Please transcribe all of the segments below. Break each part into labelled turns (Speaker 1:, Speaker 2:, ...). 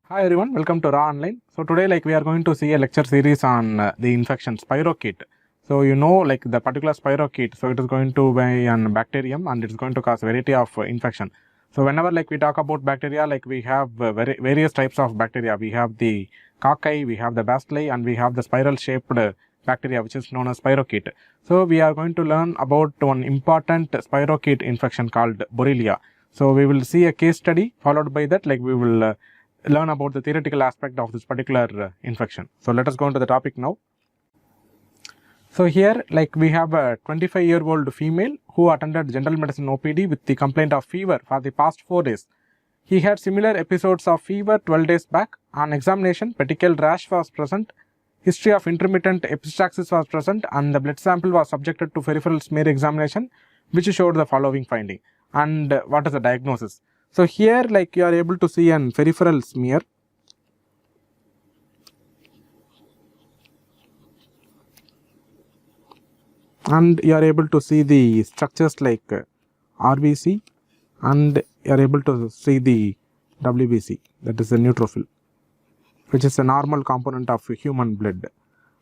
Speaker 1: Hi everyone, welcome to Raaonline. So today we are going to see a lecture series on the infection spirochete. So the particular spirochete, so it is going to be an bacterium and it is going to cause variety of infection. So whenever we talk about bacteria, we have various types of bacteria. We have the cocci, we have the bacilli, and we have the spiral shaped bacteria which is known as spirochete. So we are going to learn about one important spirochete infection called Borrelia. So we will see a case study, followed by that we will learn about the theoretical aspect of this particular infection. So let us go into the topic now. So here we have a 25-year-old female who attended general medicine OPD with the complaint of fever for the past 4 days. He had similar episodes of fever 12 days back. On examination, petechial rash was present, history of intermittent epistaxis was present, and the blood sample was subjected to peripheral smear examination, which showed the following finding. And what is the diagnosis? So here you are able to see an peripheral smear, and you are able to see the structures like RBC, and you are able to see the WBC, that is the neutrophil, which is a normal component of human blood.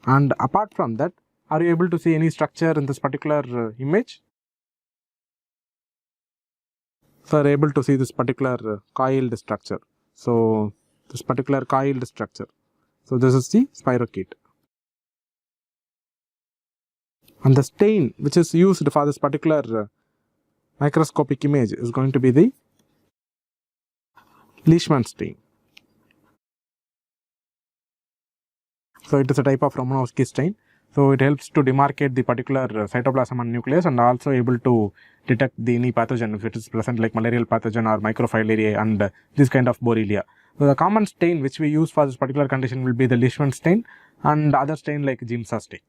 Speaker 1: And apart from that, are you able to see any structure in this particular image? So are able to see this particular coiled structure. So this particular coiled structure. So this is the spirochete. And the stain which is used for this particular microscopic image is going to be the Leishman stain. So it is a type of Romanowski stain. So it helps to demarcate the particular cytoplasm and nucleus, and also able to detect the any pathogen if it is present like malarial pathogen or microfilariae and this kind of Borrelia. So the common stain which we use for this particular condition will be the Leishman stain and other stain like Giemsa stain.